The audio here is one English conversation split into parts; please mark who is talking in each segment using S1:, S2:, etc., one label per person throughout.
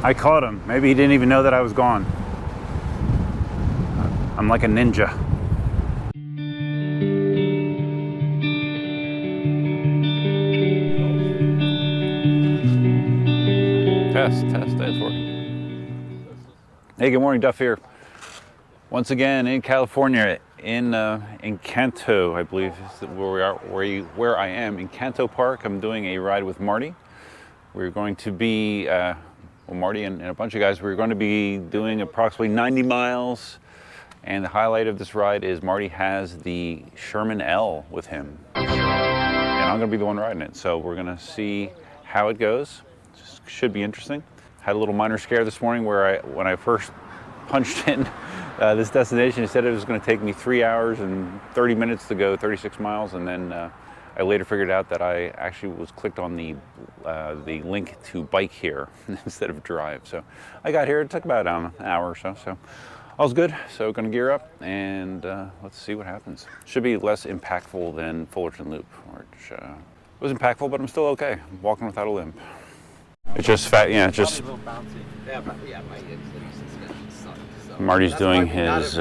S1: I caught him. Maybe he didn't even know that I was gone. I'm like a ninja. Test, that's working. Hey, good morning, Duff here. Once again in California, in Canto, I believe is where we are, where I am in Canto Park. I'm doing a ride with Marty. We're going to be, well, Marty and a bunch of guys. We're going to be doing approximately 90 miles. And the highlight of this ride is Marty has the Sherman L with him, and I'm going to be the one riding it. So we're going to see how it goes. Should be interesting. Had a little minor scare this morning where when I first punched in this destination, it said it was going to take me 3 hours and 30 minutes to go 36 miles, and then I later figured out that I actually was clicked on the link to bike here instead of drive. So I got here. It took about an hour or so. So all's good. So going to gear up and let's see what happens. Should be less impactful than Fullerton Loop, which was impactful, but I'm still okay. I'm walking without a limp. It's just fat, yeah. Just Marty's doing his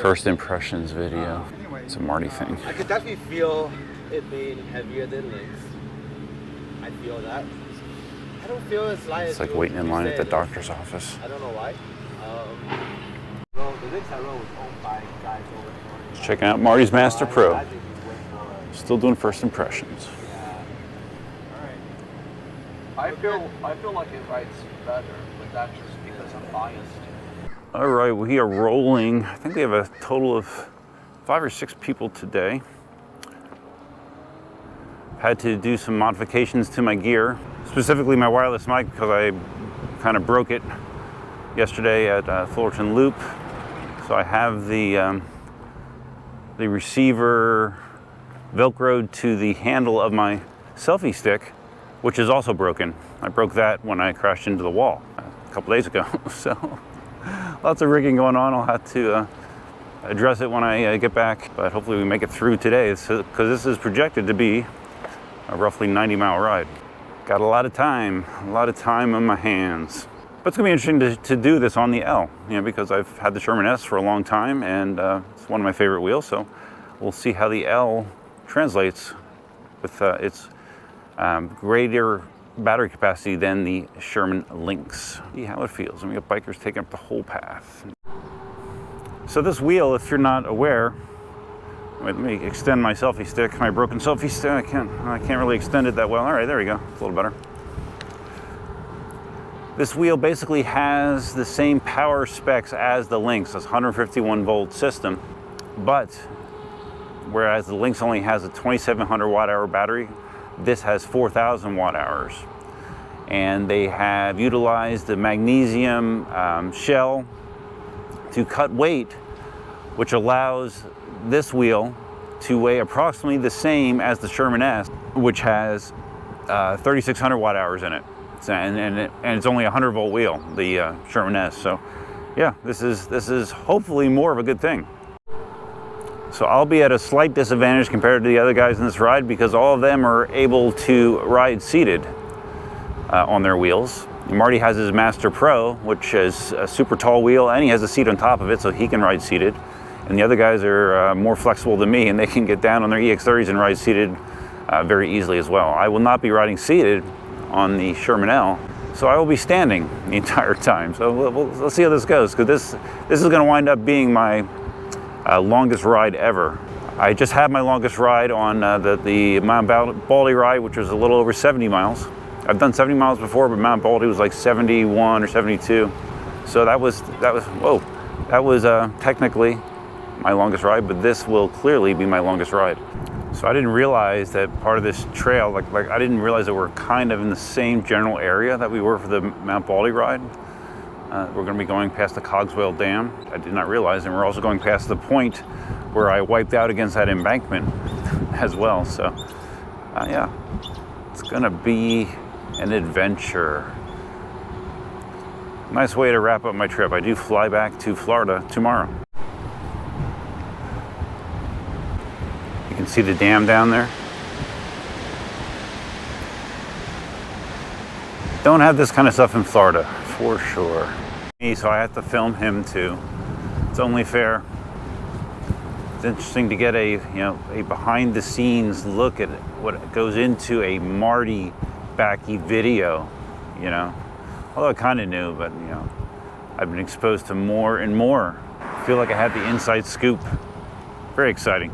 S1: first impressions video. It's a Marty thing.
S2: I could definitely feel it being heavier than Lynx. I feel that. I don't feel as light.
S1: It's like waiting in line at the doctor's office.
S2: I don't know why. Well, the Lynx I rode was owned by guys over in
S1: Just checking out Marty's Master Pro. Still doing first impressions.
S2: I feel like it rides better, but that's just because I'm biased.
S1: All right, we are rolling. I think we have a total of 5 or 6 people today. Had to do some modifications to my gear, specifically my wireless mic, because I kind of broke it yesterday at Fullerton Loop. So I have the receiver Velcroed to the handle of my selfie stick, which is also broken. I broke that when I crashed into the wall a couple days ago. So lots of rigging going on. I'll have to address it when I get back, but hopefully we make it through today, because this is projected to be a roughly 90-mile ride. Got a lot of time on my hands. But it's gonna be interesting to do this on the L, because I've had the Sherman S for a long time, and it's one of my favorite wheels, so we'll see how the L translates with its greater battery capacity than the Sherman Lynx. See how it feels. And we got bikers taking up the whole path. So this wheel, if you're not aware, let me extend my selfie stick, my broken selfie stick. I can't really extend it that well. All right, there we go. It's a little better. This wheel basically has the same power specs as the Lynx, this 151 volt system, but whereas the Lynx only has a 2700 watt hour battery, this has 4,000 watt hours. And they have utilized the magnesium shell to cut weight, which allows this wheel to weigh approximately the same as the Sherman S, which has 3,600 watt hours in it. And it's only a 100 volt wheel, the Sherman S. So yeah, this is hopefully more of a good thing. So I'll be at a slight disadvantage compared to the other guys in this ride, because all of them are able to ride seated on their wheels. Marty has his Master Pro, which is a super tall wheel, and he has a seat on top of it, so he can ride seated. And the other guys are more flexible than me, and they can get down on their EX30s and ride seated very easily as well. I will not be riding seated on the Sherman L, so I will be standing the entire time. So let's see how this goes, because this is going to wind up being my longest ride ever. I just had my longest ride on the Mount Baldy ride, which was a little over 70 miles. I've done 70 miles before, but Mount Baldy was like 71 or 72. So that was technically my longest ride, but this will clearly be my longest ride. So I didn't realize that part of this trail, like I didn't realize that we're kind of in the same general area that we were for the Mount Baldy ride. We're going to be going past the Cogswell Dam. I did not realize, and we're also going past the point where I wiped out against that embankment as well. So yeah, it's going to be an adventure. Nice way to wrap up my trip. I do fly back to Florida tomorrow. You can see the dam down there. Don't have this kind of stuff in Florida, for sure. So I have to film him too. It's only fair. It's interesting to get a behind the scenes look at what goes into a Marty Backey video, Although I kind of knew, but I've been exposed to more and more. I feel like I had the inside scoop. Very exciting.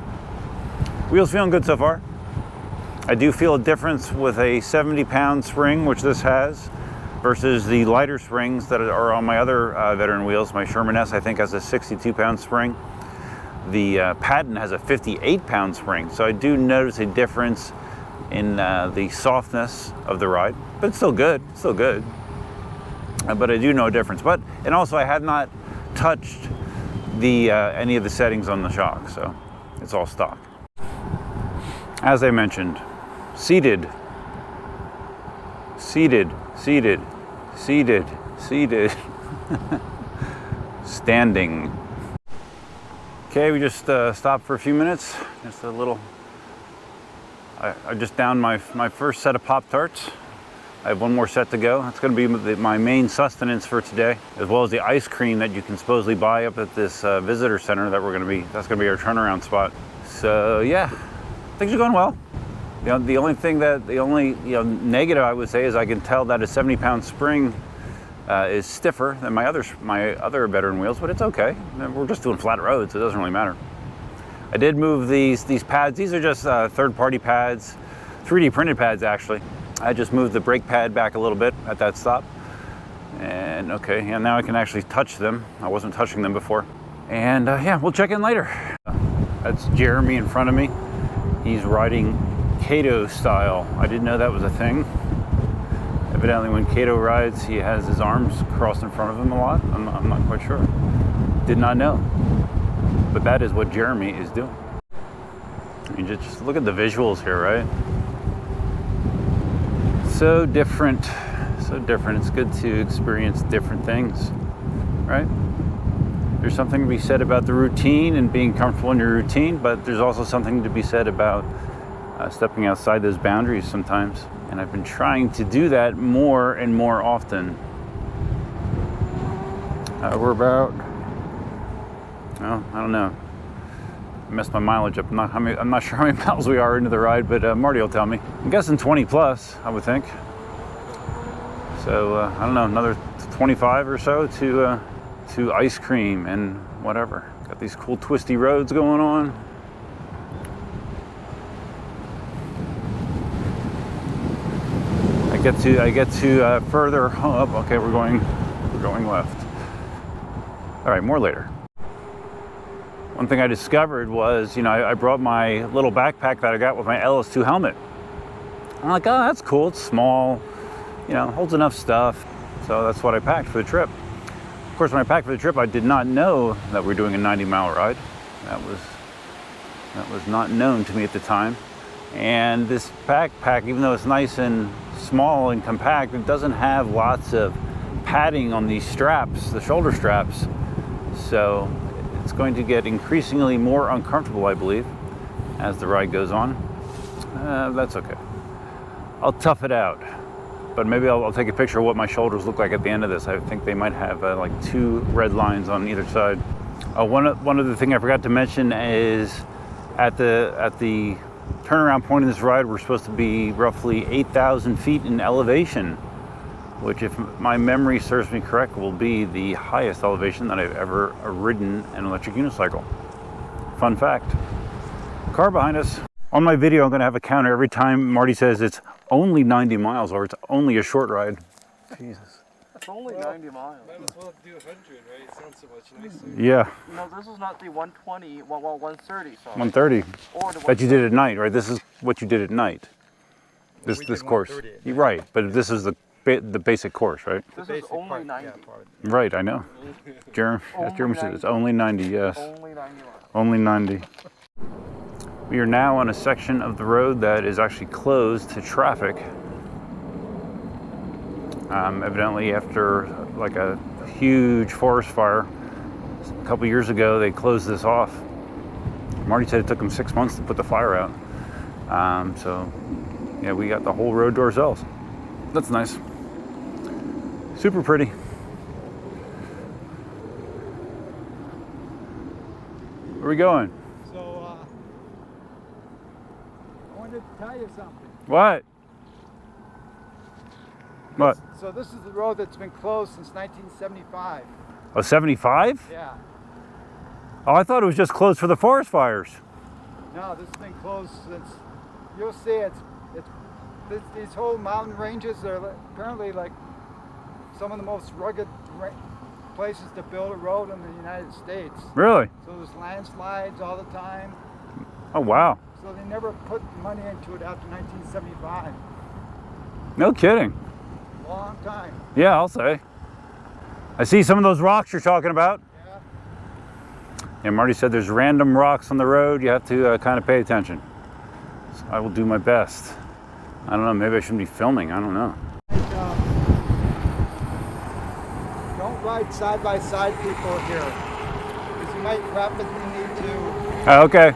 S1: Wheels feeling good so far. I do feel a difference with a 70-pound spring, which this has, versus the lighter springs that are on my other veteran wheels. My Sherman S, I think, has a 62-pound spring. The Patton has a 58-pound spring, so I do notice a difference in the softness of the ride, but it's still good, but I do know a difference. And also I have not touched any of the settings on the shock, so it's all stock. As I mentioned, seated, standing. Okay, we just stopped for a few minutes. Just a little. I just downed my first set of Pop-Tarts. I have one more set to go. That's going to be my main sustenance for today, as well as the ice cream that you can supposedly buy up at this visitor center that's going to be our turnaround spot. So yeah, things are going well. The only negative I would say is I can tell that a 70-pound spring is stiffer than my other veteran wheels, but it's okay. We're just doing flat roads, so it doesn't really matter. I did move these pads. These are just third-party pads, 3D printed pads actually. I just moved the brake pad back a little bit at that stop. And okay, and now I can actually touch them. I wasn't touching them before. And yeah, we'll check in later. That's Jeremy in front of me. He's riding Kato style. I didn't know that was a thing. Evidently when Kato rides, he has his arms crossed in front of him a lot. I'm not quite sure. Did not know. But that is what Jeremy is doing. I mean, just look at the visuals here, right? So different, so different. It's good to experience different things, right? There's something to be said about the routine and being comfortable in your routine, but there's also something to be said about stepping outside those boundaries sometimes. And I've been trying to do that more and more often. We're about, well, I don't know. I messed my mileage up. I'm not sure how many miles we are into the ride, but Marty will tell me. I'm guessing 20 plus, I would think. So I don't know, another 25 or so to ice cream and whatever. Got these cool twisty roads going on. I get to further up. Okay, we're going left. All right, more later. One thing I discovered was, I brought my little backpack that I got with my LS2 helmet. I'm like, oh, that's cool. It's small, holds enough stuff. So that's what I packed for the trip. Of course, when I packed for the trip, I did not know that we're doing a 90-mile ride. That was not known to me at the time. And this backpack, even though it's nice and small and compact, it doesn't have lots of padding on these straps, the shoulder straps. So it's going to get increasingly more uncomfortable, I believe, as the ride goes on. That's okay. I'll tough it out. But maybe I'll take a picture of what my shoulders look like at the end of this. I think they might have like 2 red lines on either side. One other thing I forgot to mention is at the turnaround point of this ride, we're supposed to be roughly 8,000 feet in elevation, which, if my memory serves me correct, will be the highest elevation that I've ever ridden an electric unicycle. Fun fact. Car behind us. On my video, I'm going to have a counter every time Marty says it's only 90 miles or it's only a short ride. Jesus.
S2: It's only 90 miles.
S3: Might as well do 100, right? It sounds so much nicer.
S1: Yeah.
S2: No, this is not the 120, 130, sorry.
S1: 130.
S2: Or the
S1: That you did at night, right? This is what you did at night. This course. You're right, but this is the basic course, right?
S2: This is only 90.
S3: Yeah,
S1: Right, I know. Jeremy said it's only 90, yes.
S2: Only 90 miles.
S1: Only 90. We are now on a section of the road that is actually closed to traffic. Evidently after like a huge forest fire a couple years ago, they closed this off. Marty said it took them 6 months to put the fire out. So yeah, we got the whole road to ourselves. That's nice. Super pretty. Where are we going?
S4: So, I wanted to tell you something.
S1: What? What?
S4: So this is the road that's been closed since 1975.
S1: Oh, 75?
S4: Yeah.
S1: Oh, I thought it was just closed for the forest fires.
S4: No, this has been closed since, you'll see these whole mountain ranges are apparently like some of the most rugged places to build a road in the United States.
S1: Really?
S4: So there's landslides all the time.
S1: Oh, wow.
S4: So they never put money into it after 1975.
S1: No kidding.
S4: Long time.
S1: Yeah, I'll say. I see some of those rocks you're talking about.
S4: Yeah.
S1: Yeah, Marty said there's random rocks on the road. You have to kind of pay attention. So I will do my best. I don't know, maybe I shouldn't be filming. I don't know.
S4: Don't ride side by side people here, because you might rapidly need to.
S1: Oh, okay.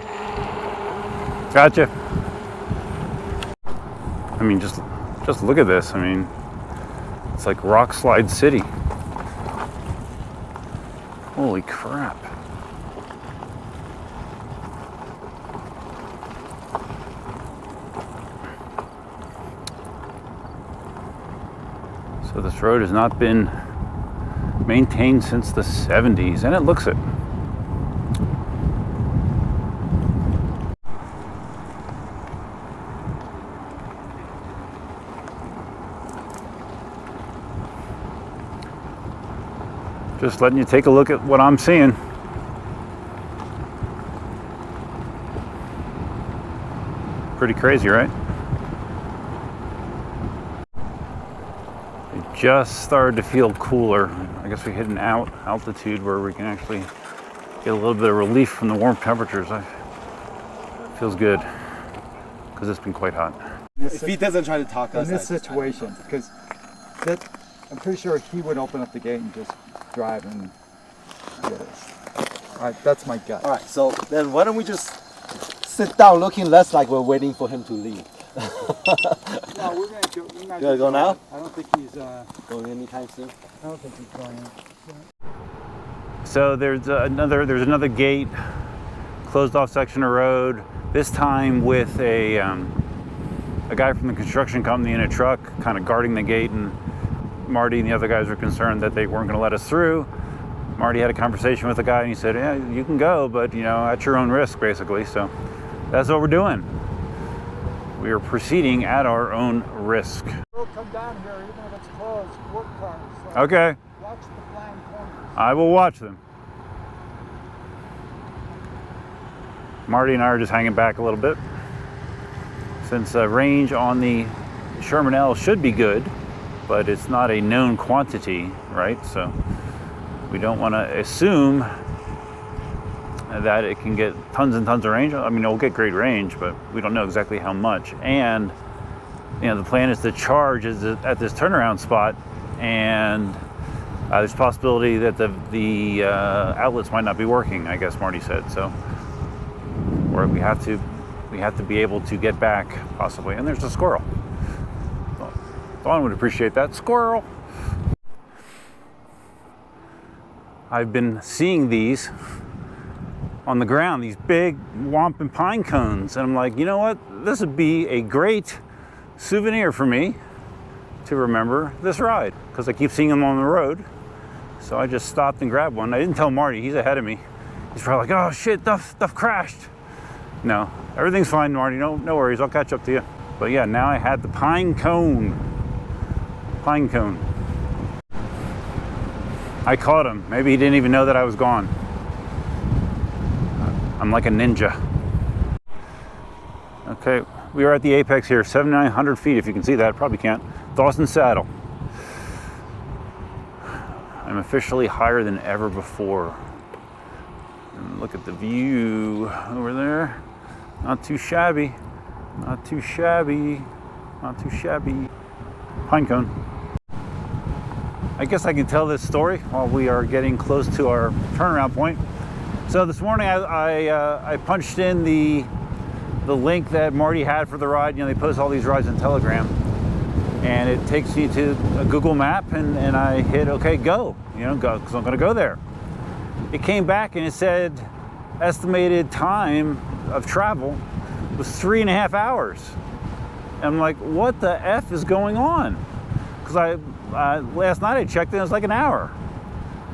S1: Gotcha. I mean, just look at this. I mean, it's like Rock Slide City. Holy crap. So this road has not been maintained since the 70s, and it looks it. Just letting you take a look at what I'm seeing. Pretty crazy, right? It just started to feel cooler. I guess we hit an altitude where we can actually get a little bit of relief from the warm temperatures. It feels good because it's been quite hot.
S2: If he doesn't try to talk us
S4: In this situation, because I'm pretty sure he would open up the gate and just drive and get us. All right, that's my gut.
S2: All right, so then why don't we just sit down looking less like we're waiting for him to leave?
S4: No, we're gonna go. You
S2: gonna go now?
S4: I don't think he's
S2: Going anytime soon?
S4: I don't think he's going.
S1: So there's another gate, closed off section of road. This time with a guy from the construction company in a truck, kind of guarding the gate, and Marty and the other guys were concerned that they weren't going to let us through. Marty had a conversation with the guy, and he said, "Yeah, you can go, but at your own risk, basically." So that's what we're doing. We are proceeding at our own risk.
S4: We'll come down here even if it's closed. Work cars. So
S1: Okay,
S4: watch the flying corners.
S1: I will watch them. Marty and I are just hanging back a little bit. Since range on the Sherman L should be good, but it's not a known quantity, right? So we don't want to assume that it can get tons and tons of range. I mean, it'll get great range, but we don't know exactly how much. And the plan is to charge at this turnaround spot, and there's a possibility that the outlets might not be working, I guess Marty said. So or we have to be able to get back possibly. And there's a squirrel. Dawn would appreciate that. Squirrel. I've been seeing these on the ground, these big wampum pine cones, and I'm like, you know what? This would be a great souvenir for me to remember this ride, because I keep seeing them on the road. So I just stopped and grabbed one. I didn't tell Marty, he's ahead of me. He's probably like, oh shit, stuff crashed. No, everything's fine, Marty, no worries, I'll catch up to you. But yeah, now I had the pine cone. Pine cone. I caught him. Maybe he didn't even know that I was gone. I'm like a ninja. Okay, we are at the apex here, 7,900 feet, if you can see that. Probably can't. Dawson Saddle. I'm officially higher than ever before. And look at the view over there. Not too shabby. Not too shabby. Not too shabby. Pine cone. I guess I can tell this story while we are getting close to our turnaround point. So this morning I punched in the link that Marty had for the ride. They post all these rides on Telegram. and it takes you to a Google map, and I hit okay, go, go, because I'm going to go there. It came back and it said estimated time of travel was 3.5 hours. And I'm like, what the F is going on? Because last night I checked and it was like an hour.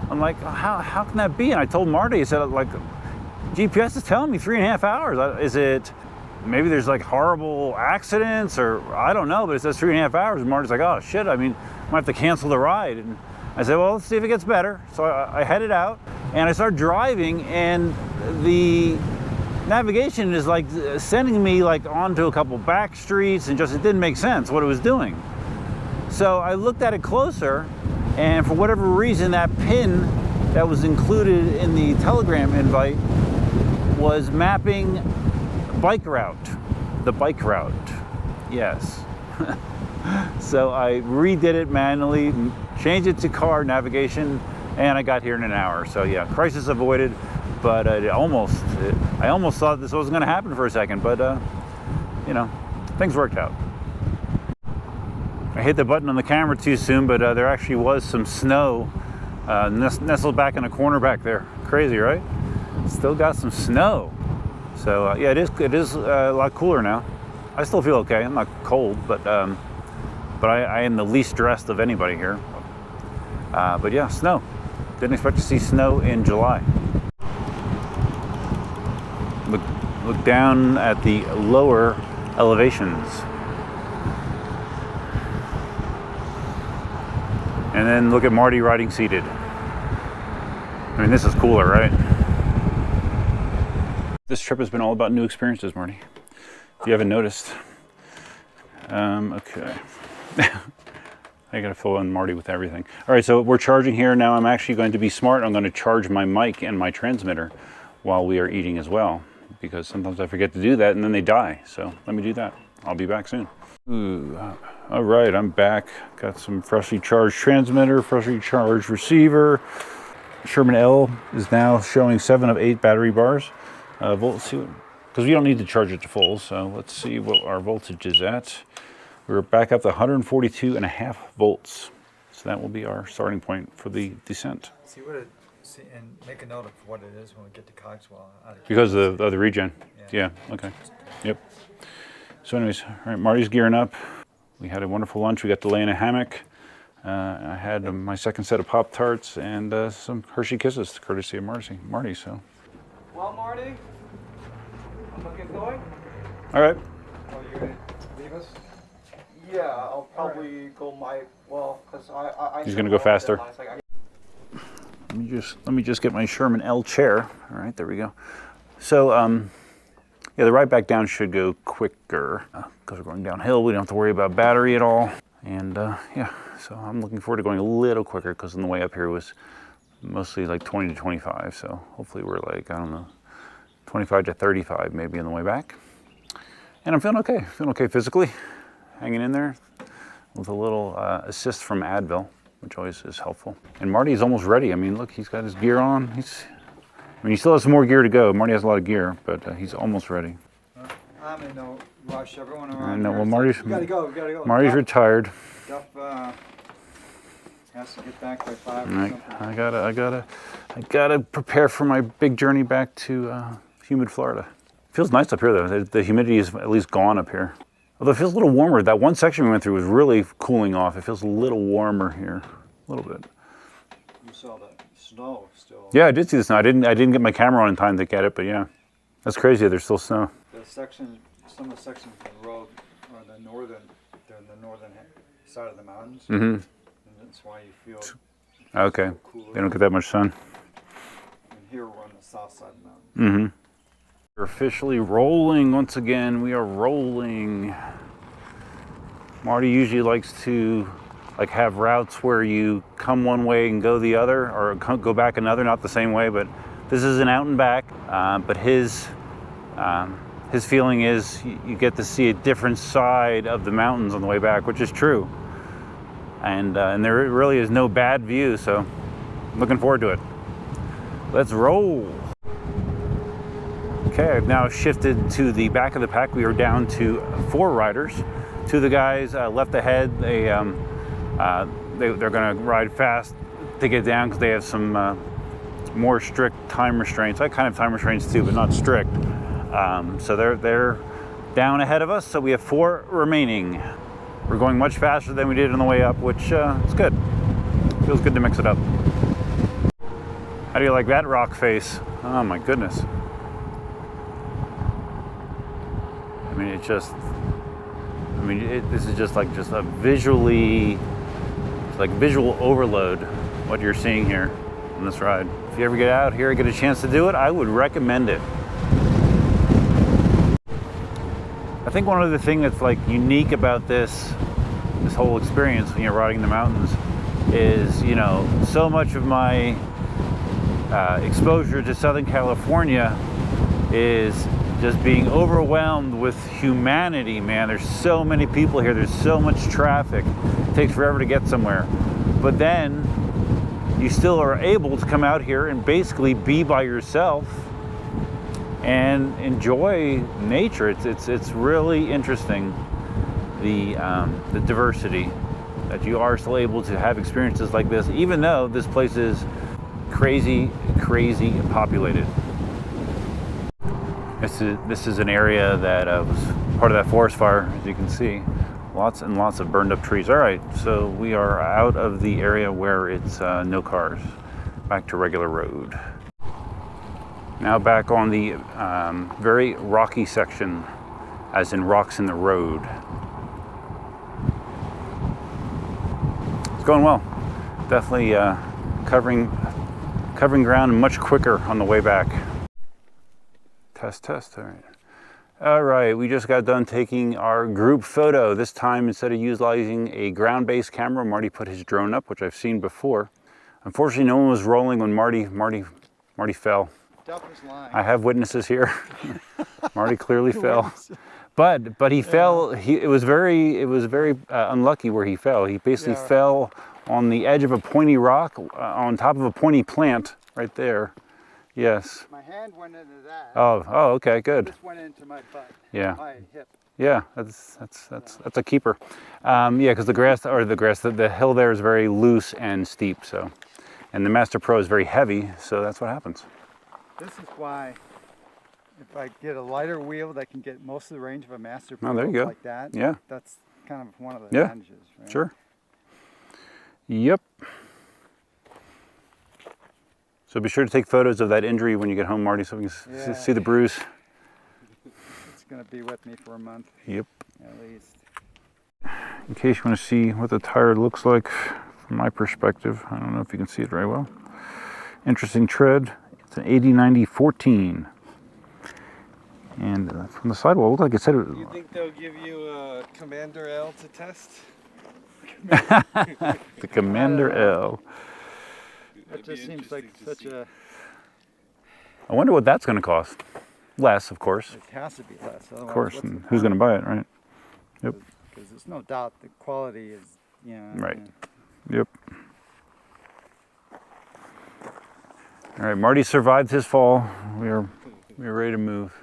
S1: I'm like, how can that be? And I told Marty, I said, like, GPS is telling me 3.5 hours. Is it, maybe there's like horrible accidents, or I don't know, but it says 3.5 hours. And Marty's like, oh shit, I mean, I might have to cancel the ride. And I said, well, let's see if it gets better. So I headed out and I started driving, and the navigation is like sending me like onto a couple back streets, and just, it didn't make sense what it was doing. So I looked at it closer, and for whatever reason, that pin that was included in the Telegram invite was mapping bike route, the bike route, yes. So I redid it manually, changed it to car navigation, and I got here in an hour. So yeah, crisis avoided, but I almost thought this wasn't going to happen for a second, but things worked out. I hit the button on the camera too soon, but there actually was some snow nestled back in a corner back there. Crazy, right? Still got some snow. So yeah, it is a lot cooler now. I still feel okay. I'm not cold, but I am the least dressed of anybody here. But yeah, snow. Didn't expect to see snow in July. Look down at the lower elevations. And then look at Marty riding seated. I mean, this is cooler, right? This trip has been all about new experiences, Marty. If you haven't noticed. Okay. I gotta fill in Marty with everything. All right, so we're charging here. Now I'm actually going to be smart. I'm going to charge my mic and my transmitter while we are eating as well, because sometimes I forget to do that and then they die. So let me do that. I'll be back soon. Ooh, all right, I'm back. Got some freshly charged transmitter, freshly charged receiver. Sherman L is now showing 7 of 8 battery bars. Volts, because we don't need to charge it to full. So let's see what our voltage is at. We're back up to 142.5 volts. So that will be our starting point for the descent.
S4: And make a note of what it is when we get to Cogswell.
S1: Because of the regen. Yeah, okay. Yep. So anyways, all right, Marty's gearing up. We had a wonderful lunch. We got to lay in a hammock. I had my second set of Pop-Tarts and some Hershey Kisses, courtesy of Marty. So.
S2: Well, Marty, I'm gonna get going.
S1: All right.
S4: Oh, you're gonna leave us?
S2: Yeah, I'll probably go because I.
S1: He's gonna go faster. Let me just get my Sherman L chair. All right, there we go. So yeah, the ride back down should go quicker because we're going downhill. We don't have to worry about battery at all. And yeah, so I'm looking forward to going a little quicker, because on the way up here was mostly like 20 to 25. So hopefully we're like, I don't know, 25 to 35 maybe on the way back. And I'm feeling okay physically, hanging in there with a little assist from Advil, which always is helpful. And Marty's almost ready. I mean, look, he's got his gear on. He still has some more gear to go. Marty has a lot of gear, but he's almost ready.
S4: I'm in no rush. Everyone around
S1: I know.
S4: here
S1: Well, Marty's
S4: go.
S1: Marty's retired.
S4: Duff has to get back by 5 or
S1: Right.
S4: something.
S1: I gotta prepare for my big journey back to humid Florida. Feels nice up here though. The humidity is at least gone up here. Although it feels a little warmer. That one section we went through was really cooling off. It feels a little warmer here, a little bit.
S4: You saw the snow still.
S1: Yeah, I did see the snow. I didn't get my camera on in time to get it, but yeah, that's crazy. There's still snow.
S4: Some of the sections of the road are they're in the northern side of the mountains.
S1: Mm-hmm.
S4: And that's why you feel
S1: Okay.
S4: cooler.
S1: They don't get that much sun.
S4: And here we're on the south side of the mountain.
S1: Mm-hmm. We're officially rolling once again. We are rolling. Marty usually likes to have routes where you come one way and go the other, or go back another, not the same way, but this is an out and back. But his feeling is you get to see a different side of the mountains on the way back, which is true. And there really is no bad view, so I'm looking forward to it. Let's roll. Okay, I've now shifted to the back of the pack. We are down to 4 riders. Two of the guys left ahead. They're going to ride fast to get down because they have some more strict time restraints. I kind of have time restraints too, but not strict. So they're down ahead of us. So we have 4 remaining. We're going much faster than we did on the way up, which is good. Feels good to mix it up. How do you like that rock face? Oh my goodness. I mean, this is just a visually, it's like visual overload, what you're seeing here on this ride. If you ever get out here and get a chance to do it, I would recommend it. I think one of the things that's like unique about this whole experience when you're riding the mountains is, you know, so much of my exposure to Southern California is just being overwhelmed with humanity, man. There's so many people here. There's so much traffic. It takes forever to get somewhere. But then you still are able to come out here and basically be by yourself and enjoy nature. It's really interesting, the diversity that you are still able to have experiences like this, even though this place is crazy populated. This is an area that was part of that forest fire, as you can see. Lots and lots of burned up trees. All right, so we are out of the area where it's no cars. Back to regular road. Now back on the very rocky section, as in rocks in the road. It's going well. Definitely covering ground much quicker on the way back. Test, all right. All right, we just got done taking our group photo. This time, instead of utilizing a ground-based camera, Marty put his drone up, which I've seen before. Unfortunately, no one was rolling when Marty fell.
S4: Duff was lying.
S1: I have witnesses here. Marty clearly fell, but he fell. It was very unlucky where he fell. He basically fell on the edge of a pointy rock, on top of a pointy plant right there. Yes.
S4: My hand went into that.
S1: Oh, okay, good.
S4: It just went into my butt.
S1: Yeah.
S4: My hip.
S1: Yeah, that's a keeper. Yeah, because the hill there is very loose and steep. So, and the Master Pro is very heavy, so that's what happens.
S4: This is why, if I get a lighter wheel that can get most of the range of a Master Pro
S1: there you go.
S4: like that,
S1: yeah,
S4: that's kind of one of the advantages. Right?
S1: Sure. Yep. So be sure to take photos of that injury when you get home, Marty, so we can see the bruise.
S4: It's going to be with me for a month.
S1: Yep.
S4: At least.
S1: In case you want to see what the tire looks like from my perspective, I don't know if you can see it very well. Interesting tread. It's an 80/90/14. And from the sidewall, it looked like it said it.
S3: You think they'll give you a Commander L to test?
S1: The Commander L.
S4: That just seems like such a...
S1: I wonder what that's going to cost. Less, of course.
S4: It has to be less.
S1: Of course. And who's going to buy it, right? Yep.
S4: Because there's no doubt the quality is, you know...
S1: Right. Yep. All right, Marty survived his fall. We are ready to move.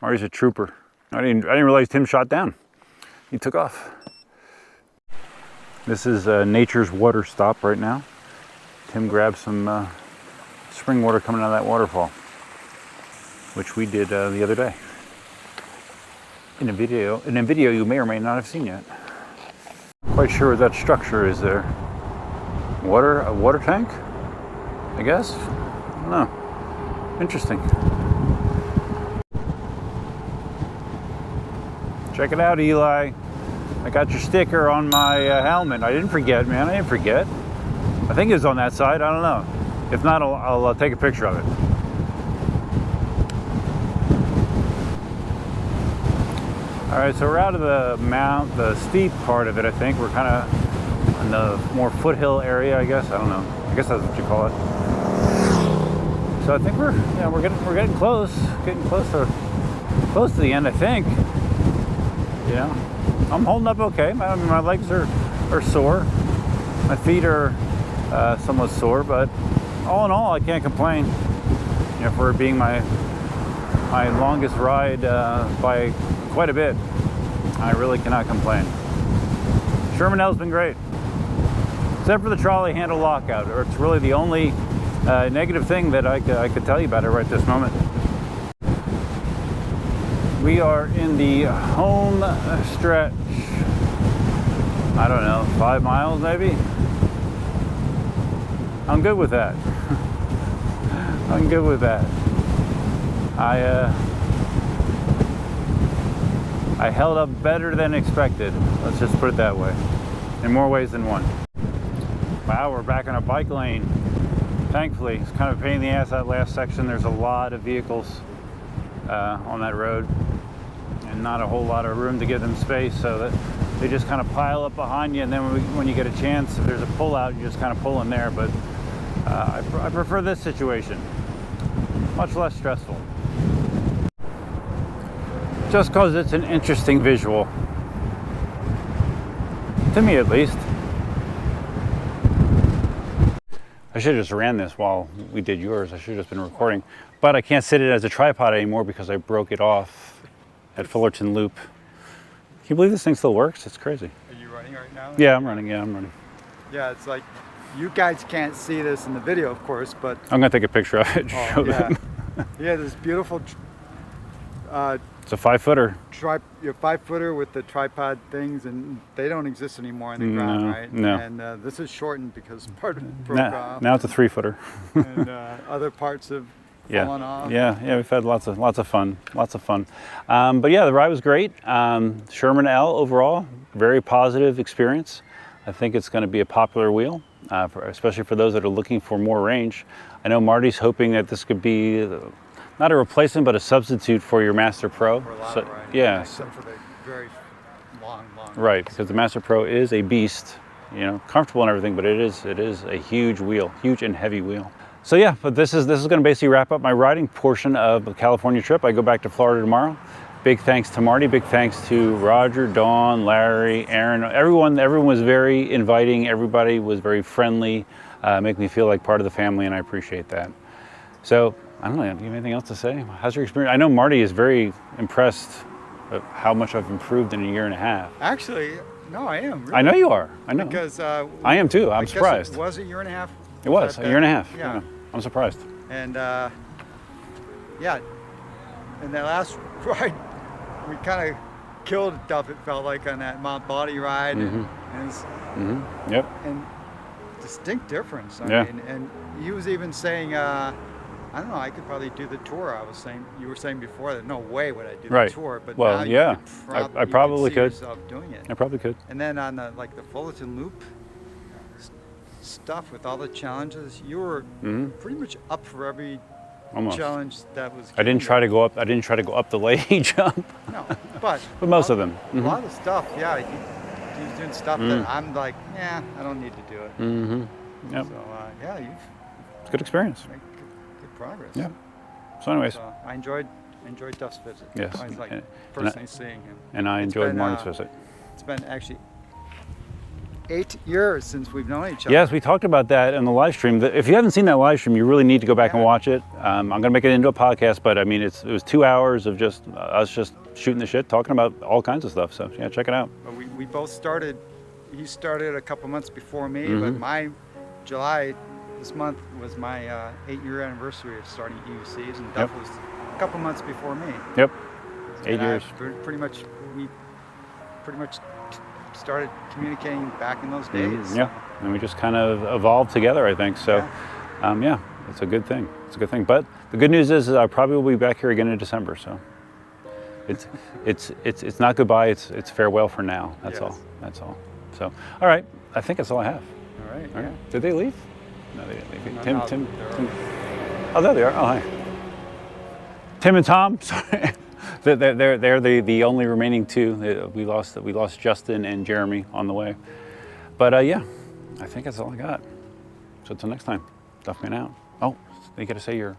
S1: Marty's a trooper. I didn't realize Tim shot down. He took off. This is nature's water stop right now. Tim grabbed some spring water coming out of that waterfall, which we did the other day in a video you may or may not have seen yet. Quite sure what that structure is there. A water tank, I guess. I don't know. Interesting. Check it out, Eli. I got your sticker on my helmet. I didn't forget, man. I didn't forget. I think it was on that side. I don't know. If not, I'll take a picture of it. All right, so we're out of the steep part of it. I think we're kind of in the more foothill area. I guess I don't know. I guess that's what you call it. So I think we're getting close to the end. I think. You know, I'm holding up okay. My legs are sore. My feet are somewhat sore, but all in all, I can't complain. You know, for it being my longest ride by quite a bit. I really cannot complain. Sherman L's been great. Except for the trolley handle lockout, or it's really the only negative thing that I could tell you about it right this moment. We are in the home stretch. I don't know, 5 miles maybe? I'm good with that. I'm good with that. I held up better than expected. Let's just put it that way. In more ways than one. Wow, we're back in a bike lane. Thankfully, it's kind of a pain in the ass that last section. There's a lot of vehicles on that road and not a whole lot of room to give them space, so that they just kind of pile up behind you, and then when you get a chance, if there's a pull out, you just kind of pull in there. But I prefer this situation. Much less stressful. Just because it's an interesting visual. To me, at least. I should have just ran this while we did yours. I should have just been recording. But I can't sit it as a tripod anymore because I broke it off at Fullerton Loop. Can you believe this thing still works? It's crazy.
S4: Are you running right now?
S1: Yeah, I'm running.
S4: Yeah, it's like, you guys can't see this in the video, of course, but...
S1: I'm going to take a picture of it to show them.
S4: Yeah, this beautiful...
S1: it's a 5-footer.
S4: 5-footer with the tripod things, and they don't exist anymore on the ground, right?
S1: No.
S4: And this is shortened because part of it broke off.
S1: Now it's a 3-footer.
S4: And other parts have fallen off.
S1: Yeah, we've had lots of fun, but yeah, the ride was great. Sherman L overall, very positive experience. I think it's going to be a popular wheel, especially for those that are looking for more range. I know Marty's hoping that this could be not a replacement, but a substitute for your Master Pro.
S4: For a lot of riding,
S1: yeah,
S4: except for the very long.
S1: Right, because the Master Pro is a beast. You know, comfortable and everything, but it is a huge wheel, huge and heavy wheel. So yeah, but this is going to basically wrap up my riding portion of the California trip. I go back to Florida tomorrow. Big thanks to Marty. Big thanks to Roger, Dawn, Larry, Aaron. Everyone was very inviting. Everybody was very friendly. Make me feel like part of the family, and I appreciate that. So I don't know. Do you have anything else to say? How's your experience? I know Marty is very impressed at how much I've improved in a year and a half.
S4: Actually, no, I am. Really.
S1: I know you are. I know.
S4: Because
S1: I am too. I'm surprised.
S4: It was a year and a half.
S1: It was a year and a half.
S4: Yeah.
S1: I'm surprised.
S4: And yeah, in that last ride, we kind of killed stuff. It felt like on that Mount Body ride, and
S1: Yep.
S4: And distinct difference. I
S1: Yeah.
S4: mean, and he was even saying, I don't know, I could probably do the tour. You were saying before that no way would I do the tour, but
S1: well,
S4: now
S1: yeah, I probably
S4: see
S1: could.
S4: yourself doing it.
S1: I probably could.
S4: And then on the Fullerton Loop stuff with all the challenges, you were pretty much up for every challenge that was.
S1: I didn't try to go up. I didn't try to go up the lady jump.
S4: No, but
S1: most of them.
S4: A lot of stuff, yeah. He's doing stuff that I'm like, yeah, I don't need to do it.
S1: Yep.
S4: So yeah,
S1: It's a good experience.
S4: made good progress.
S1: Yeah. So anyways.
S4: So I enjoyed Duff's visit.
S1: Yes.
S4: I was like
S1: And-
S4: personally seeing him.
S1: And I
S4: It's
S1: enjoyed
S4: been,
S1: Marty's visit.
S4: It's been actually 8 years since we've known each other.
S1: Yes, we talked about that in the live stream. If you haven't seen that live stream, you really need to go back and watch it. I'm going to make it into a podcast, but I mean, it was 2 hours of just us just shooting the shit, talking about all kinds of stuff. So yeah, check it out.
S4: But we both started. He started a couple months before me, but my July this month was my 8-year anniversary of starting EUCs, and Duff was a couple months before me.
S1: Yep. 8
S4: And
S1: years.
S4: We pretty much started communicating back in those days.
S1: Yeah, and we just kind of evolved together, I think. So, yeah, it's a good thing. It's a good thing. But the good news is I probably will be back here again in December. So, it's not goodbye. It's farewell for now. That's all. That's all. So, all right. I think that's all I have.
S4: All right.
S1: All
S4: Yeah.
S1: right. Did they leave? No, they didn't.
S4: No,
S1: Tim.
S4: they're
S1: Oh, there they are. Oh, hi. Tim and Tom. Sorry. They're the only remaining two. We lost Justin and Jeremy on the way. But yeah, I think that's all I got. So until next time, Duffman out. Oh, you got to say your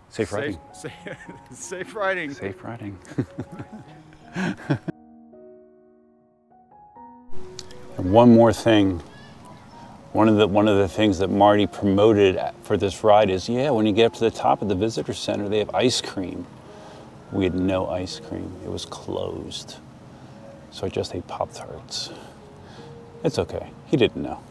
S1: safe riding.
S4: Safe riding.
S1: Safe riding. And one more thing. One of the things that Marty promoted for this ride is, when you get up to the top of the visitor center, they have ice cream. We had no ice cream. It was closed. So I just ate Pop-Tarts. It's okay. He didn't know.